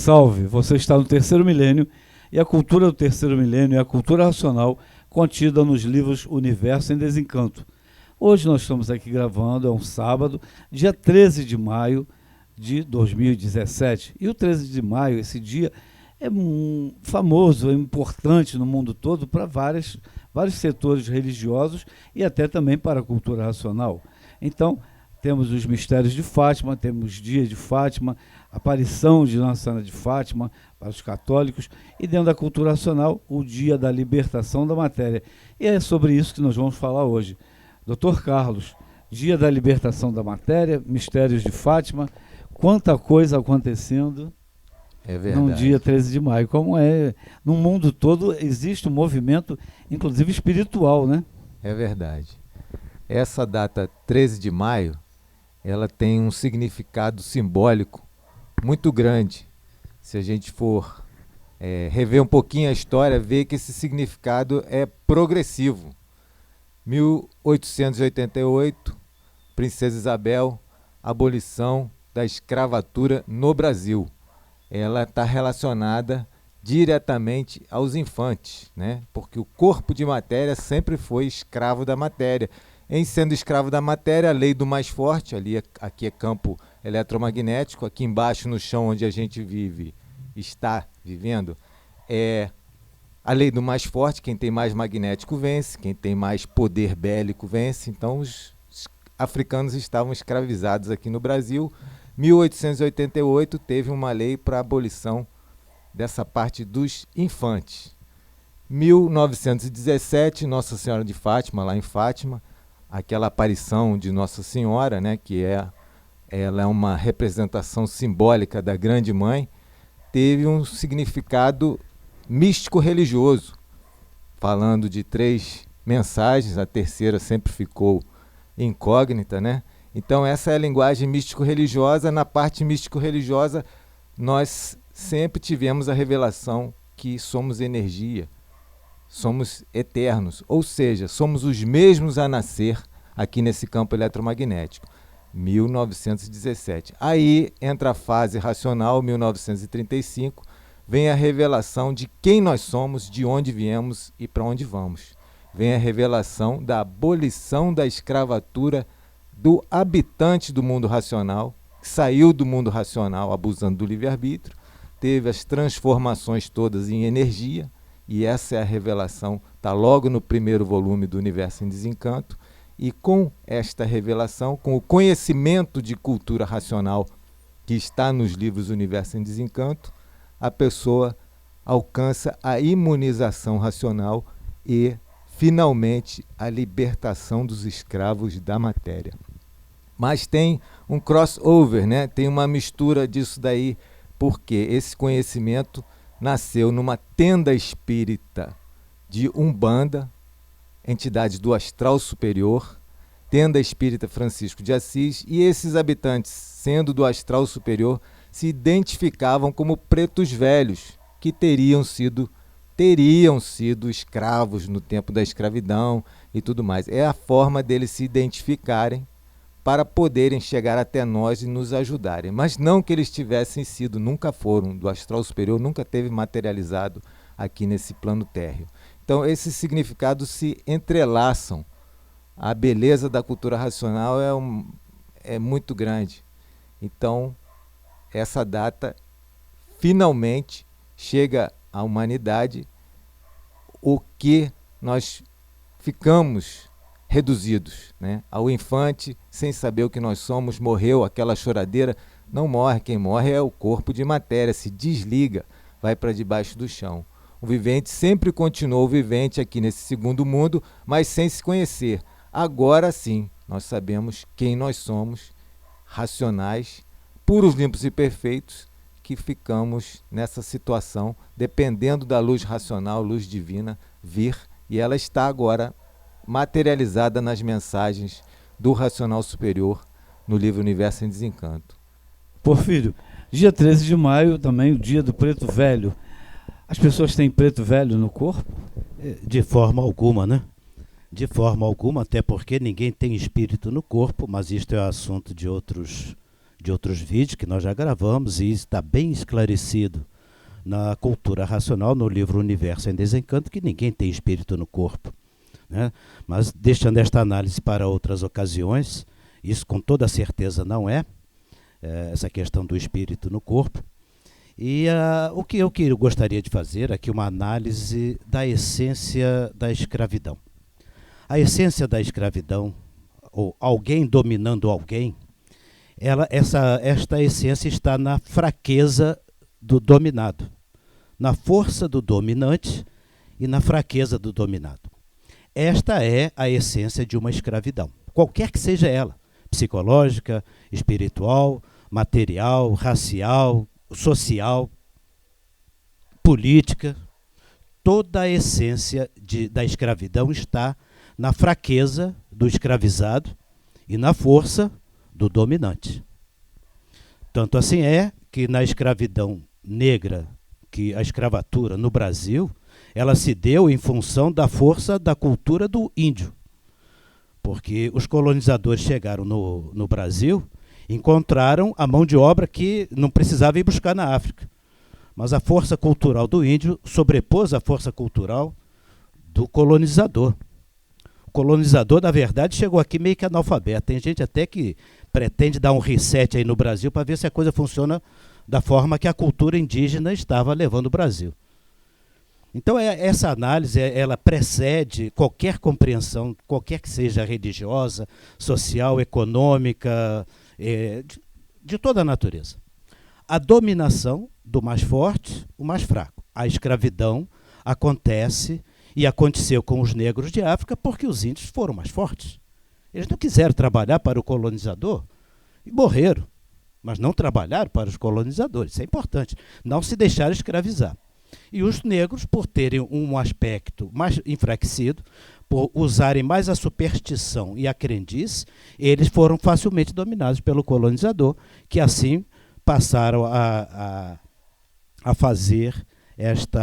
Salve, você está no terceiro milênio e a cultura do terceiro milênio é a cultura racional contida nos livros Universo em Desencanto. Hoje nós estamos aqui gravando, é um sábado, dia 13 de maio de 2017. E o 13 de maio, esse dia, é famoso, é importante no mundo todo para vários setores religiosos e até também para a cultura racional. Então, temos os mistérios de Fátima, temos dia de Fátima, aparição de Nossa Senhora de Fátima para os católicos e dentro da cultura racional, o dia da libertação da matéria. E é sobre isso que nós vamos falar hoje. Dr. Carlos, dia da libertação da matéria, mistérios de Fátima, quanta coisa acontecendo no dia 13 de maio. Como é, no mundo todo existe um movimento, inclusive espiritual, né? É verdade. Essa data 13 de maio, ela tem um significado simbólico muito grande. Se a gente for rever um pouquinho a história, ver que esse significado é progressivo. 1888, Princesa Isabel, abolição da escravatura no Brasil. Ela está relacionada diretamente aos infantes, né? Porque o corpo de matéria sempre foi escravo da matéria. Em sendo escravo da matéria, a lei do mais forte, aqui é campo eletromagnético, aqui embaixo no chão onde a gente está vivendo, é a lei do mais forte, quem tem mais magnético vence, quem tem mais poder bélico vence. Então os africanos estavam escravizados aqui no Brasil. 1888 teve uma lei para a abolição dessa parte dos infantes. 1917, Nossa Senhora de Fátima, lá em Fátima, aquela aparição de Nossa Senhora, né, ela é uma representação simbólica da Grande Mãe, teve um significado místico-religioso, falando de 3 mensagens, a terceira sempre ficou incógnita, né? Então essa é a linguagem místico-religiosa. Na parte místico-religiosa, nós sempre tivemos a revelação que somos energia, somos eternos, ou seja, somos os mesmos a nascer aqui nesse campo eletromagnético. 1917. Aí entra a fase racional, 1935, vem a revelação de quem nós somos, de onde viemos e para onde vamos. Vem a revelação da abolição da escravatura do habitante do mundo racional, que saiu do mundo racional abusando do livre-arbítrio, teve as transformações todas em energia, e essa é a revelação, está logo no primeiro volume do Universo em Desencanto. E com esta revelação, com o conhecimento de cultura racional que está nos livros Universo em Desencanto, a pessoa alcança a imunização racional e, finalmente, a libertação dos escravos da matéria. Mas tem um crossover, né? Tem uma mistura disso daí, porque esse conhecimento nasceu numa tenda espírita de Umbanda, entidade do astral superior, tenda espírita Francisco de Assis, e esses habitantes, sendo do astral superior, se identificavam como pretos velhos, que teriam sido escravos no tempo da escravidão e tudo mais. É a forma deles se identificarem para poderem chegar até nós e nos ajudarem. Mas não que eles tivessem sido, nunca foram, do astral superior, nunca teve materializado aqui nesse plano térreo. Então, esses significados se entrelaçam. A beleza da cultura racional é muito grande. Então, essa data finalmente chega à humanidade o que nós ficamos reduzidos, né? Ao infante, sem saber o que nós somos, morreu, aquela choradeira. Não morre, quem morre é o corpo de matéria, se desliga, vai para debaixo do chão. O vivente sempre continuou vivente aqui nesse segundo mundo, mas sem se conhecer. Agora sim, nós sabemos quem nós somos, racionais, puros, limpos e perfeitos, que ficamos nessa situação, dependendo da luz racional, luz divina, vir, e ela está agora materializada nas mensagens do Racional Superior, no livro Universo em Desencanto. Porfírio, dia 13 de maio, também o dia do preto velho. As pessoas têm preto velho no corpo? De forma alguma, né? De forma alguma, até porque ninguém tem espírito no corpo, mas isto é assunto de outros de outros vídeos que nós já gravamos, e está bem esclarecido na Cultura Racional, no livro Universo em Desencanto, que ninguém tem espírito no corpo, né? Mas deixando esta análise para outras ocasiões, isso com toda certeza não é, essa questão do espírito no corpo. E o que eu gostaria de fazer aqui, uma análise da essência da escravidão. A essência da escravidão, ou alguém dominando alguém, esta essência está na fraqueza do dominado, na força do dominante e na fraqueza do dominado. Esta é a essência de uma escravidão, qualquer que seja ela, psicológica, espiritual, material, racial, social, política. Toda a essência da escravidão está na fraqueza do escravizado e na força do dominante. Tanto assim é que na escravidão negra, que a escravatura no Brasil, ela se deu em função da força da cultura do índio. Porque os colonizadores chegaram no Brasil, encontraram a mão de obra que não precisava ir buscar na África. Mas a força cultural do índio sobrepôs a força cultural do colonizador. O colonizador, na verdade, chegou aqui meio que analfabeto. Tem gente até que pretende dar um reset aí no Brasil para ver se a coisa funciona da forma que a cultura indígena estava levando o Brasil. Então, essa análise, ela precede qualquer compreensão, qualquer que seja religiosa, social, econômica, de toda a natureza. A dominação do mais forte, o mais fraco. A escravidão acontece e aconteceu com os negros de África porque os índios foram mais fortes. Eles não quiseram trabalhar para o colonizador e morreram, mas não trabalharam para os colonizadores. Isso é importante. Não se deixaram escravizar. E os negros, por terem um aspecto mais enfraquecido, por usarem mais a superstição e a crendice, eles foram facilmente dominados pelo colonizador, que assim passaram a fazer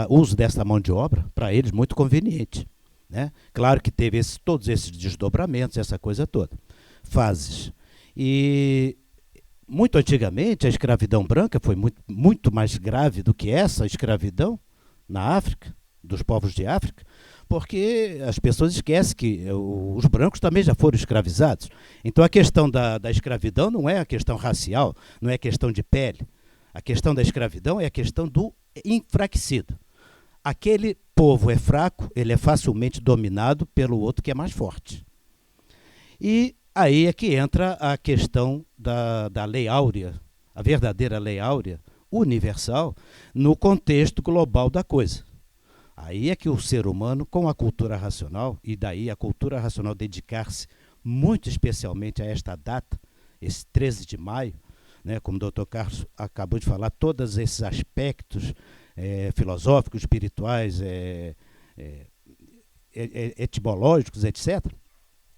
uso dessa mão de obra, para eles muito conveniente, né? Claro que teve todos esses desdobramentos, essa coisa toda. Fases. E muito antigamente, a escravidão branca foi muito mais grave do que essa escravidão na África, dos povos de África, porque as pessoas esquecem que os brancos também já foram escravizados. Então a questão da escravidão não é a questão racial, não é a questão de pele. A questão da escravidão é a questão do enfraquecido. Aquele povo é fraco, ele é facilmente dominado pelo outro que é mais forte. E aí é que entra a questão da lei áurea, a verdadeira lei áurea, universal, no contexto global da coisa. Aí é que o ser humano, com a cultura racional, e daí a cultura racional dedicar-se muito especialmente a esta data, esse 13 de maio, né, como o Dr. Carlos acabou de falar, todos esses aspectos filosóficos, espirituais, etimológicos, etc.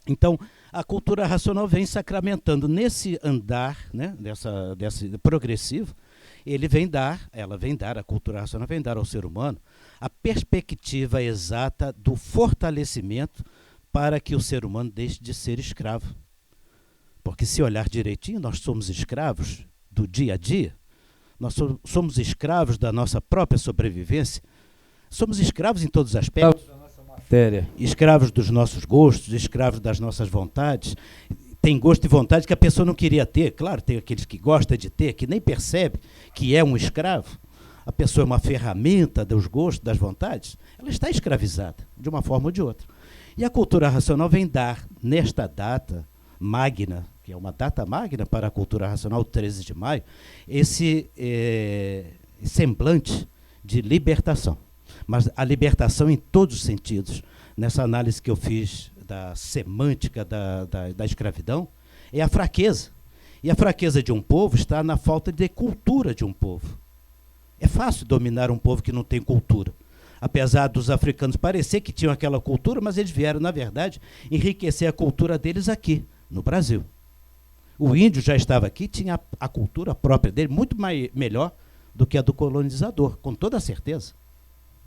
Então, a cultura racional vem sacramentando nesse andar, né, desse progressivo, a cultura racional vem dar ao ser humano a perspectiva exata do fortalecimento para que o ser humano deixe de ser escravo. Porque se olhar direitinho, nós somos escravos do dia a dia, nós somos escravos da nossa própria sobrevivência, somos escravos em todos os aspectos. Escravos dos nossos gostos, escravos das nossas vontades. Tem gosto e vontade que a pessoa não queria ter. Claro, tem aqueles que gostam de ter, que nem percebe que é um escravo. A pessoa é uma ferramenta dos gostos, das vontades. Ela está escravizada, de uma forma ou de outra. E a cultura racional vem dar, nesta data magna, que é uma data magna para a cultura racional, 13 de maio, esse semblante de libertação. Mas a libertação em todos os sentidos. Nessa análise que eu fiz da semântica da escravidão, é a fraqueza. E a fraqueza de um povo está na falta de cultura de um povo. É fácil dominar um povo que não tem cultura. Apesar dos africanos parecer que tinham aquela cultura, mas eles vieram, na verdade, enriquecer a cultura deles aqui, no Brasil. O índio já estava aqui, tinha a cultura própria dele, muito melhor do que a do colonizador, com toda certeza.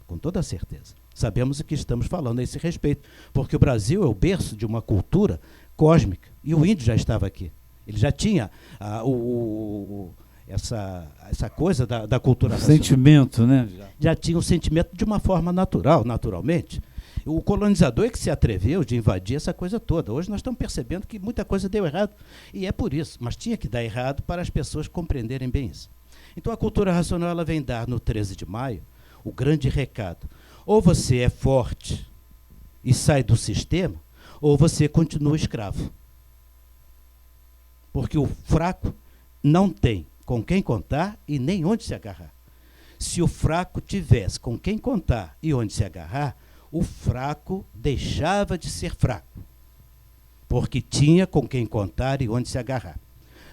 Com toda certeza. Sabemos o que estamos falando a esse respeito, porque o Brasil é o berço de uma cultura cósmica, e o índio já estava aqui. Ele já tinha essa coisa da cultura racional. Sentimento, né? Já tinha um sentimento de uma forma natural, naturalmente. O colonizador é que se atreveu de invadir essa coisa toda. Hoje nós estamos percebendo que muita coisa deu errado. E é por isso. Mas tinha que dar errado para as pessoas compreenderem bem isso. Então a cultura racional ela vem dar no 13 de maio o grande recado. Ou você é forte e sai do sistema, ou você continua escravo. Porque o fraco não tem com quem contar e nem onde se agarrar. Se o fraco tivesse com quem contar e onde se agarrar, o fraco deixava de ser fraco, porque tinha com quem contar e onde se agarrar.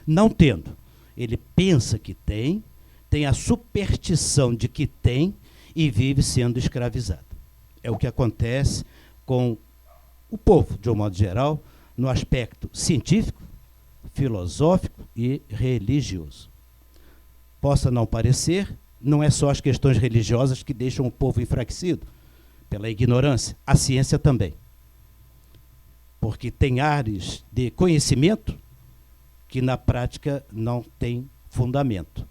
Não tendo, ele pensa que tem a superstição de que tem e vive sendo escravizado. É o que acontece com o povo, de um modo geral, no aspecto científico, filosófico e religioso. Possa não parecer, não é só as questões religiosas que deixam o povo enfraquecido pela ignorância, a ciência também. Porque tem áreas de conhecimento que na prática não tem fundamento.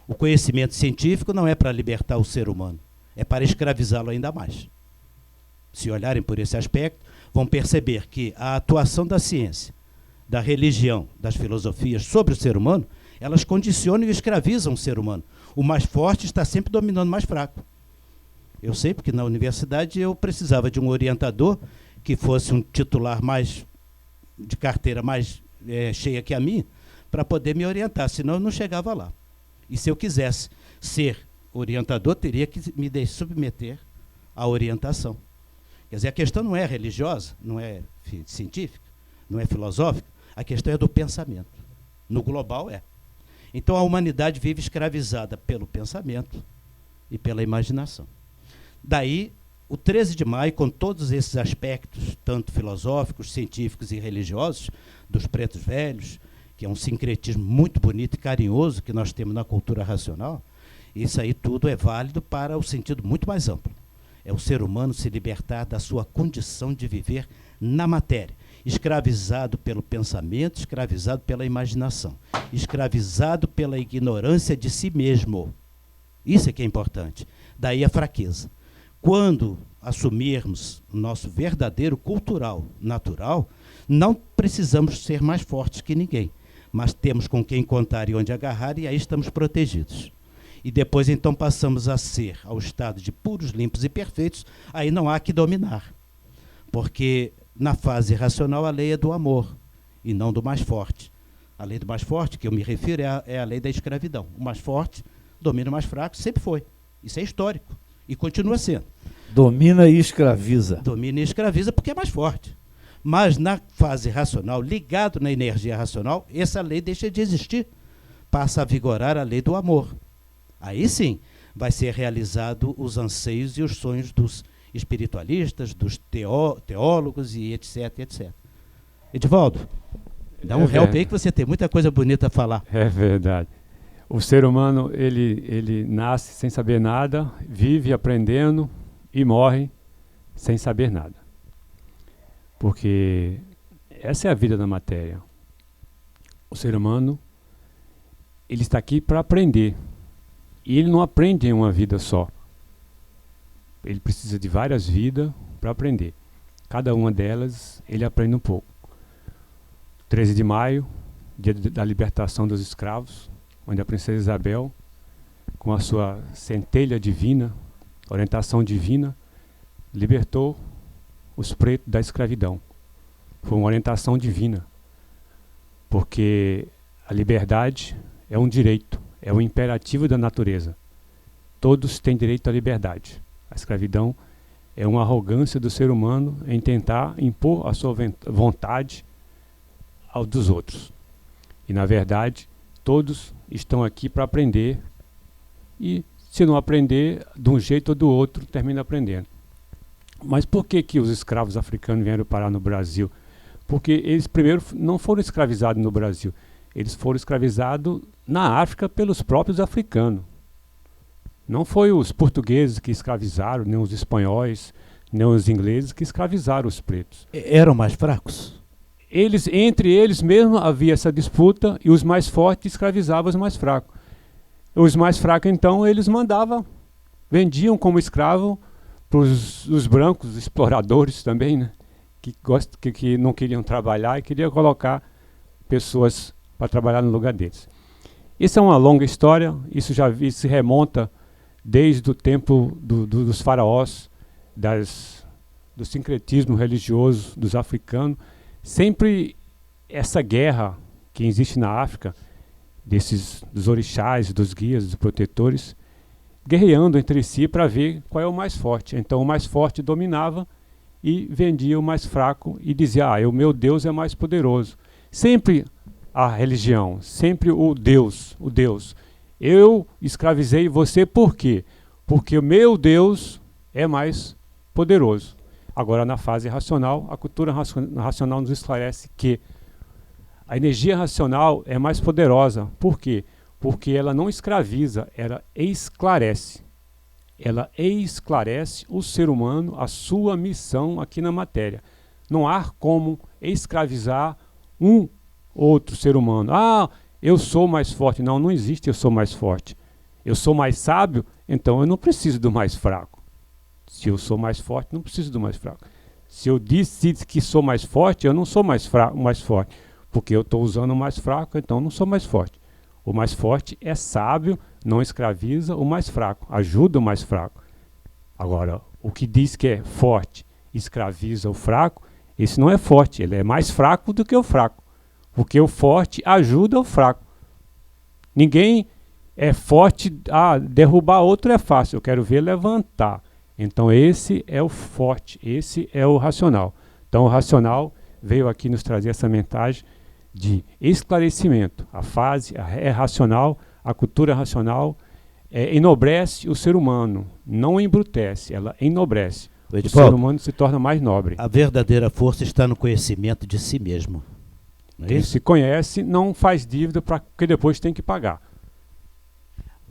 O conhecimento científico não é para libertar o ser humano, é para escravizá-lo ainda mais. Se olharem por esse aspecto, vão perceber que a atuação da ciência, da religião, das filosofias sobre o ser humano, elas condicionam e escravizam o ser humano. O mais forte está sempre dominando o mais fraco. Eu sei porque na universidade eu precisava de um orientador que fosse um titular mais de carteira mais cheia que a minha, para poder me orientar, senão eu não chegava lá. E se eu quisesse ser orientador, teria que me submeter à orientação. Quer dizer, a questão não é religiosa, não é científica, não é filosófica, a questão é do pensamento. No global é. Então a humanidade vive escravizada pelo pensamento e pela imaginação. Daí, o 13 de maio, com todos esses aspectos, tanto filosóficos, científicos e religiosos, dos pretos velhos, que é um sincretismo muito bonito e carinhoso que nós temos na cultura racional, isso aí tudo é válido para o sentido muito mais amplo. É o ser humano se libertar da sua condição de viver na matéria, escravizado pelo pensamento, escravizado pela imaginação, escravizado pela ignorância de si mesmo. Isso é que é importante. Daí a fraqueza. Quando assumirmos o nosso verdadeiro cultural natural, não precisamos ser mais fortes que ninguém, mas temos com quem contar e onde agarrar, e aí estamos protegidos. E depois então passamos a ser ao estado de puros, limpos e perfeitos, aí não há que dominar. Porque na fase racional a lei é do amor e não do mais forte. A lei do mais forte, que eu me refiro, é a lei da escravidão. O mais forte domina o mais fraco, sempre foi. Isso é histórico e continua sendo. Domina e escraviza. Domina e escraviza porque é mais forte. Mas na fase racional, ligado na energia racional, essa lei deixa de existir. Passa a vigorar a lei do amor. Aí sim vai ser realizado os anseios e os sonhos dos espiritualistas, dos teólogos e etc, etc. Edivaldo, dá um help aí que você tem muita coisa bonita a falar. É verdade. O ser humano, ele nasce sem saber nada, vive aprendendo e morre sem saber nada. Porque essa é a vida da matéria. O ser humano, ele está aqui para aprender. E ele não aprende em uma vida só. Ele precisa de várias vidas para aprender. Cada uma delas, ele aprende um pouco. 13 de maio, dia da libertação dos escravos, onde a princesa Isabel, com a sua centelha divina, orientação divina, libertou os pretos da escravidão. Foi uma orientação divina, porque a liberdade é um direito, é um imperativo da natureza. Todos têm direito à liberdade. A escravidão é uma arrogância do ser humano em tentar impor a sua vontade aos dos outros. E, na verdade, todos estão aqui para aprender e, se não aprender, de um jeito ou do outro, termina aprendendo. Mas por que os escravos africanos vieram parar no Brasil? Porque eles primeiro não foram escravizados no Brasil. Eles foram escravizados na África pelos próprios africanos. Não foi os portugueses que escravizaram, nem os espanhóis, nem os ingleses que escravizaram os pretos. Eram mais fracos? entre eles mesmo havia essa disputa e os mais fortes escravizavam os mais fracos. Os mais fracos, então, eles vendiam como escravo para os brancos, exploradores também, né? Que não queriam trabalhar e queriam colocar pessoas para trabalhar no lugar deles. Isso é uma longa história, isso se remonta desde o tempo dos faraós, do sincretismo religioso dos africanos. Sempre essa guerra que existe na África, dos orixás, dos guias, dos protetores, guerreando entre si para ver qual é o mais forte. Então o mais forte dominava e vendia o mais fraco e dizia, o meu Deus é mais poderoso. Sempre a religião, sempre o Deus. Eu escravizei você por quê? Porque o meu Deus é mais poderoso. Agora, na fase racional, a cultura racional nos esclarece que a energia racional é mais poderosa. Por quê? Porque ela não escraviza, ela esclarece. Ela esclarece o ser humano, a sua missão aqui na matéria. Não há como escravizar um outro ser humano. Eu sou mais forte. Não, não existe eu sou mais forte. Eu sou mais sábio, então eu não preciso do mais fraco. Se eu sou mais forte, não preciso do mais fraco. Se eu disse que sou mais forte, eu não sou mais forte. Porque eu estou usando o mais fraco, então eu não sou mais forte. O mais forte é sábio, não escraviza o mais fraco, ajuda o mais fraco. Agora, o que diz que é forte, escraviza o fraco, esse não é forte, ele é mais fraco do que o fraco. Porque o forte ajuda o fraco. Ninguém é forte, derrubar outro é fácil, eu quero ver levantar. Então esse é o forte, esse é o racional. Então o racional veio aqui nos trazer essa mensagem de esclarecimento. A fase é racional, a cultura racional enobrece o ser humano, não embrutece, ela enobrece. O ser humano se torna mais nobre. A verdadeira força está no conhecimento de si mesmo. Quem se conhece não faz dívida porque depois tem que pagar.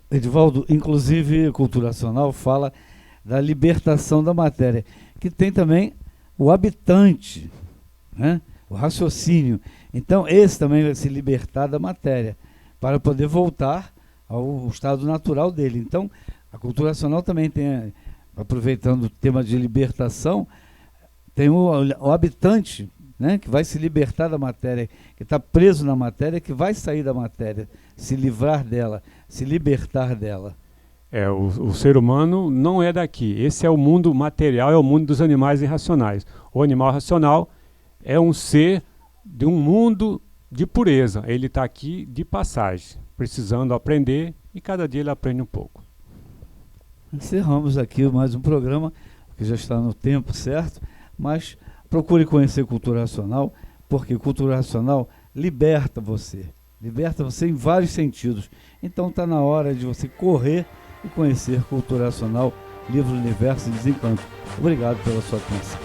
Edivaldo, inclusive a cultura racional fala da libertação da matéria, que tem também o habitante, né? O raciocínio. Então esse também vai se libertar da matéria, para poder voltar ao estado natural dele. Então a cultura racional também tem, aproveitando o tema de libertação, tem o habitante, né, que vai se libertar da matéria, que está preso na matéria, que vai sair da matéria, se livrar dela, se libertar dela. O ser humano não é daqui. Esse é o mundo material, é o mundo dos animais irracionais. O animal racional é um ser de um mundo de pureza. Ele está aqui de passagem, precisando aprender, e cada dia ele aprende um pouco. Encerramos aqui mais um programa, que já está no tempo certo, mas procure conhecer cultura racional, porque cultura racional liberta você em vários sentidos. Então está na hora de você correr e conhecer cultura racional, livro Universo e Desencanto. Obrigado pela sua atenção.